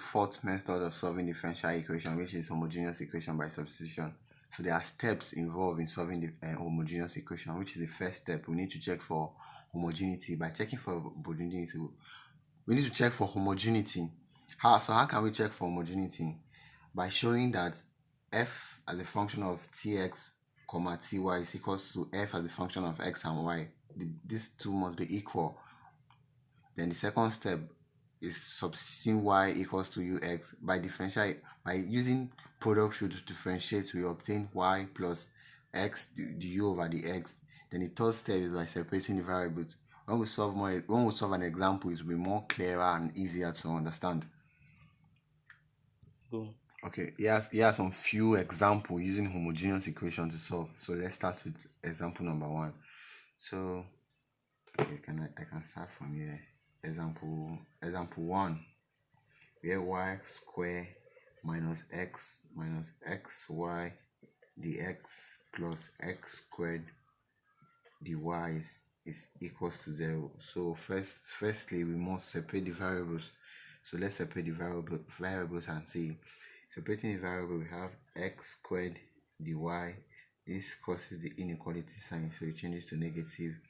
fourth method of solving differential equation, which is homogeneous equation by substitution. So there are steps involved in solving the homogeneous equation, which is the first step. We need to check for homogeneity. By checking for homogeneity, we need to check for homogeneity. How can we check for homogeneity? By showing that f as a function of tx, ty is equals to f as a function of x and y. These two must be equal. Then the second step is substituting y equals to ux. By using product rule to differentiate, we obtain y plus x du over the x. Then the third step is by separating the variables. When we solve an example, it will be more clearer and easier to understand. Okay, here are some few examples using homogeneous equation to solve. So let's start with example number 1. So okay, I can start from here. Example 1, where y square minus xy dx plus x squared dy is equals to 0. So firstly we must separate the variables. So let's separate the variables and see. Separating the variable, we have x squared dy. This crosses the inequality sign, so it changes to negative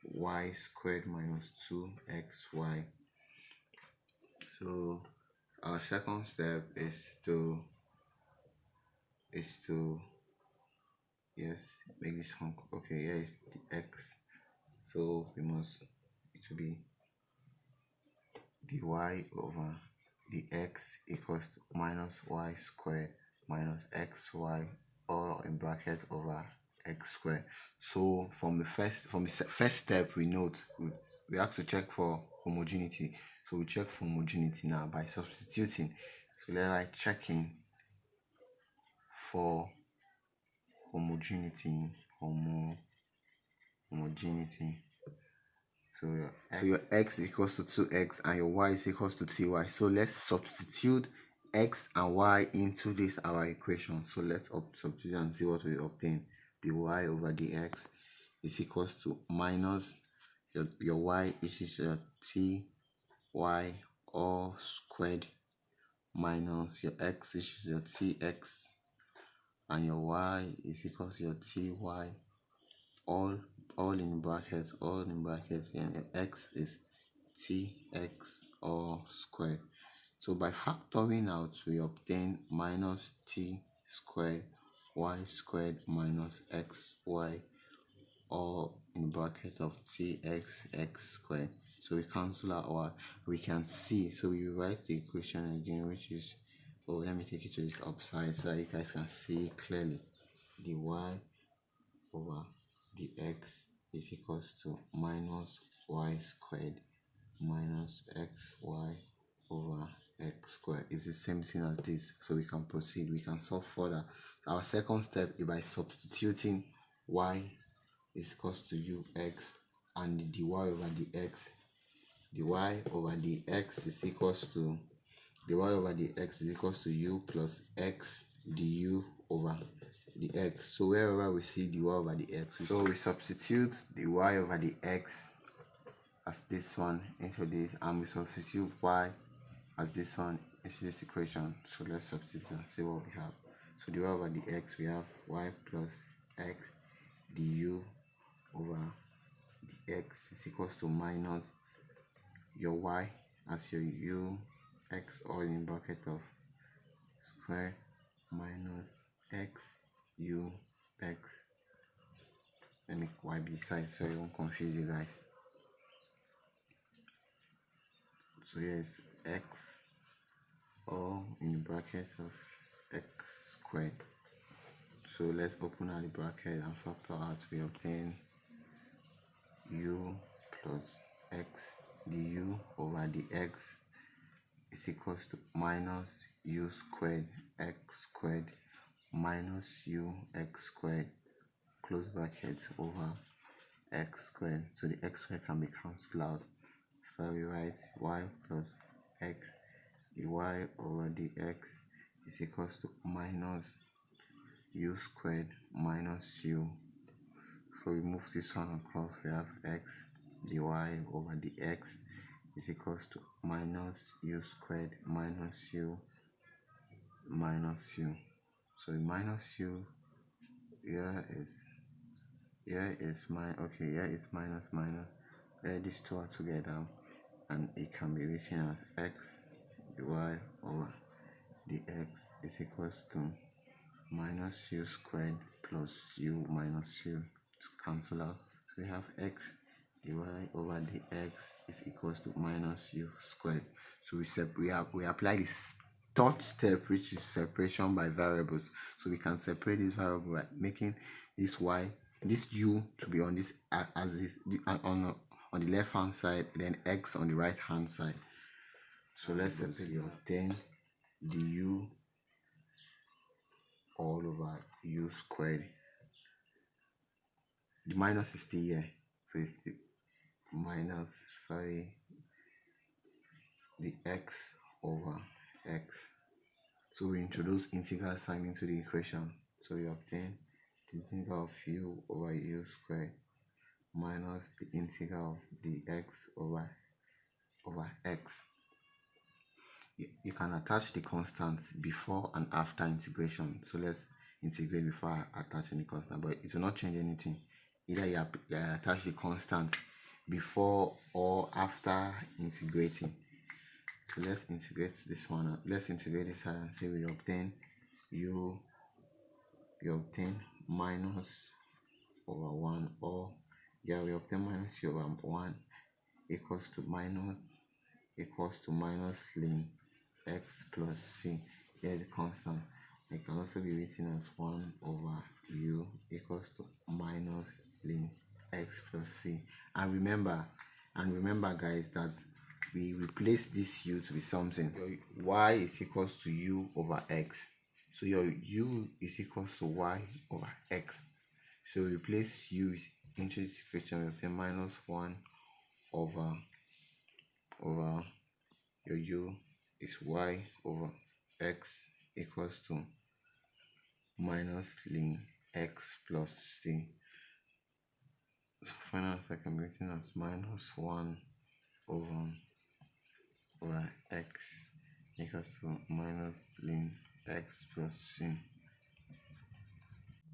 y squared minus 2xy. So our second step is to make this one. Okay, here is the x, so it will be dy over dx equals to minus y squared minus xy, all in bracket over x squared. So from the first step, we have to check for homogeneity. So we check for homogeneity now by substituting. So let's write checking for homogeneity. So your x equals to 2x and your y is equals to ty. So let's substitute x and y into this our equation. So let's substitute and see what we obtain. dy over dx is equals to minus your y, which is your ty all squared, minus your x, which is your tx, and your y is equals to your ty all in brackets, and your x is tx all squared. So by factoring out, we obtain minus t squared y squared minus xy, all in bracket of tx x squared. So we cancel out we can see. So we write the equation again, which is, let me take it to this upside so that you guys can see clearly. dy over dx is equals to minus y squared minus xy over x squared. Is the same thing as this, so we can proceed. We can solve further. Our second step is by substituting y is equals to ux and the dy over dx. dy over dx is equals to u plus x du over the x. So wherever we see dy over the x, so we substitute the y over the x as this one into this, and we substitute y as this one into this equation. So let's substitute and see what we have. So dy over the x, we have y plus x du over the x is equals to minus your y as your u x, all in bracket of square, minus x u x. Let me y beside so it won't confuse you guys. So here is x all in the bracket of x squared. So let's open out the bracket and factor out. We obtain u plus x du over dx is equals to minus u squared x squared minus u x squared, close brackets, over x squared. So the x squared can be cancelled out. So we write y plus x dy over dx is equals to minus u squared minus u. So we move this one across. We have x dy over dx is equals to minus u squared minus u minus u. So minus u here is minus minus. Where these two are together, and it can be written as x y over dx is equals to minus u squared plus u minus u to cancel out. So we have x dy over dx is equals to minus u squared. So we apply this third step, which is separation by variables. So we can separate this variable by making this u to be on this as this on the left hand side, then x on the right hand side. So let's simply obtain du all over u squared. The minus is still here, so it's the minus, the x over x. So we introduce integral sign into the equation. So we obtain the integral of u over u squared minus the integral of the x over x. You can attach the constants before and after integration. So let's integrate before attaching the constant, but it will not change anything. Either you attach the constant before or after integrating. So let's integrate this one. Let's integrate this side and say we obtain minus over 1, or we obtain minus u over 1 equals to minus ln x plus c. Here is the constant. It can also be written as 1 over u equals to minus ln x plus c. And remember guys, that we replace this u to be something. Your y is equals to u over x. So your u is equals to y over x. So we replace u into this equation. We obtain minus 1 over your u is y over x equals to minus ln x plus c. So final answer can be written as minus 1 over x equals to minus ln x plus c.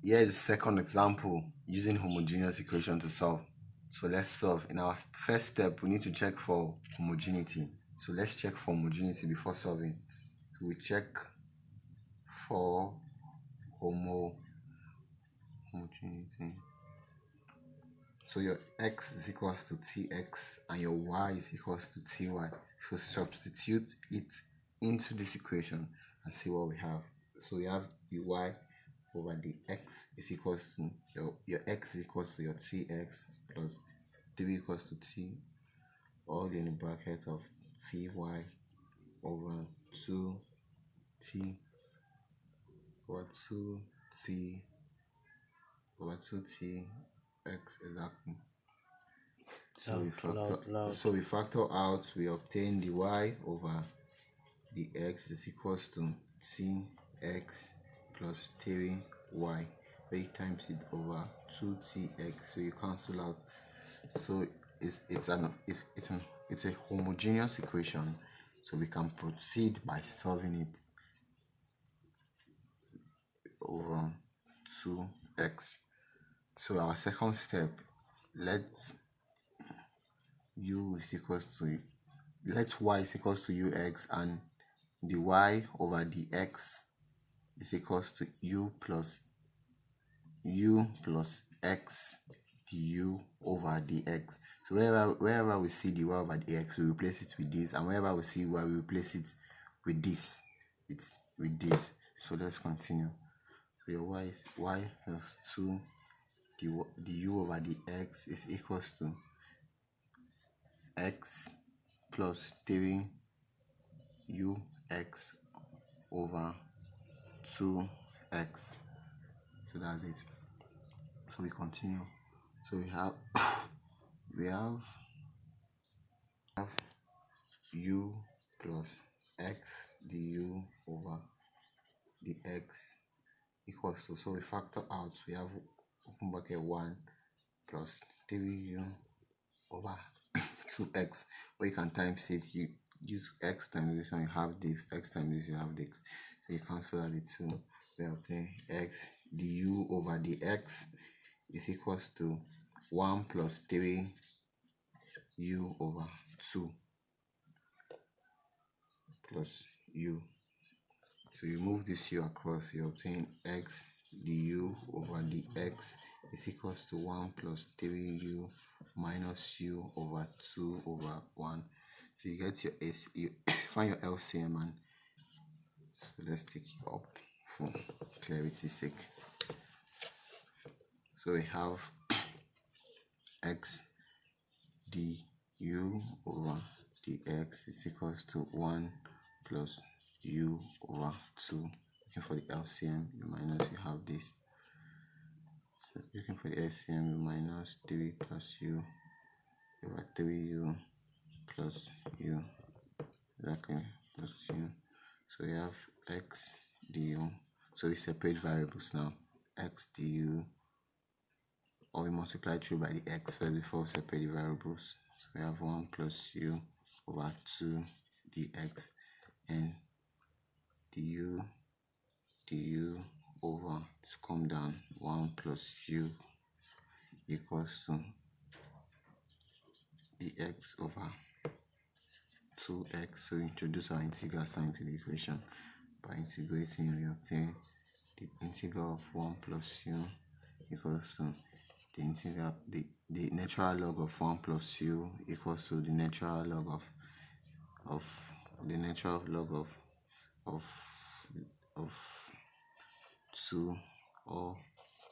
Here is the second example using homogeneous equation to solve. So let's solve. In our first step, we need to check for homogeneity. So let's check for homogeneity before solving. So we check for homogeneity. So your x is equals to tx and your y is equals to ty. So substitute it into this equation and see what we have. So we have the y over the x is equals to your x is equals to your tx plus 3 equals to t, all in the bracket of ty over 2t over 2t over 2t x exactly. So we factor out, we obtain the y over the x is equals to tx plus 3y, where you times it over 2tx, so you cancel out. So it's a homogeneous equation, so we can proceed by solving it over 2x. So our second step, let y is equals to ux, and the y over the x is equals to u plus x du over dx. So wherever we see the y over dx, we replace it with this, and wherever we see y, we replace it with this. So let's continue. So your y is y plus 2 the u over the x is equals to x plus 3 ux over 2x. So that's it. So we continue. So we have u plus x du over the x equals to, so we factor out, we have open bracket 1 plus 3u over 2x, or you can times it. You use x times this one, you have this, x times this, you have this. So you cancel out the 2. We obtain x du over dx is equals to 1 plus 3 u over 2 plus u. So you move this u across, you obtain x du over dx is equals to 1 plus 3u minus u over 2 over 1. So you get your S, you find your LCM, and so let's take it up for clarity's sake. So we have x du over dx is equals to 1 plus u over 2. Looking for the LCM, you minus, you have this. So looking for the LCM, you minus 3 plus u over 3u plus u, exactly, plus u. So we have x du. So we separate variables now. X du, or we multiply through by the x first before we separate the variables. So we have 1 plus u over 2 dx, and du over, to come down, 1 plus u equals to dx over 2x. So we introduce our integral sign to the equation. By integrating, we obtain the integral of 1 plus u equals to the integral, the natural log of 1 plus u equals to the natural log of the natural log of 2, or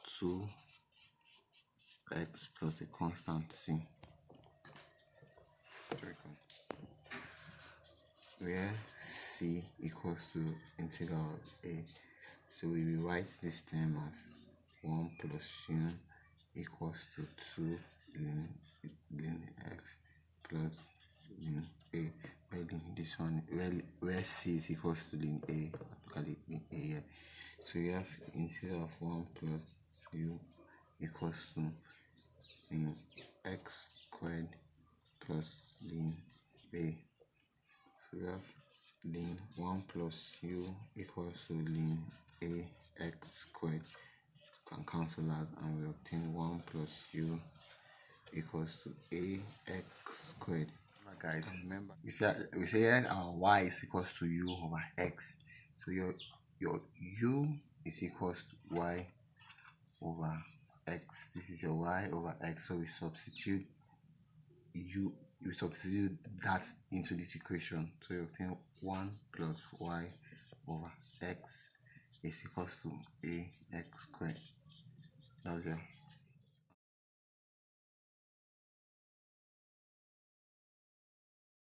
2x plus a constant c. Where c equals to integral of a. So we will write this term as 1 plus u equals to 2 ln x plus ln a. Where this one, where c is equals to ln a, practically ln a here. So we have integral of 1 plus u equals to ln x squared plus ln a. So we have ln 1 plus u equals to ln a x squared. Can cancel out, and we obtain 1 plus u equals to a x squared. Guys, remember we say our y is equals to u over x. So your u is equals to y over x. This is your y over x. So we substitute that into this equation. So you obtain 1 plus y over x is equals to a x squared. That's it.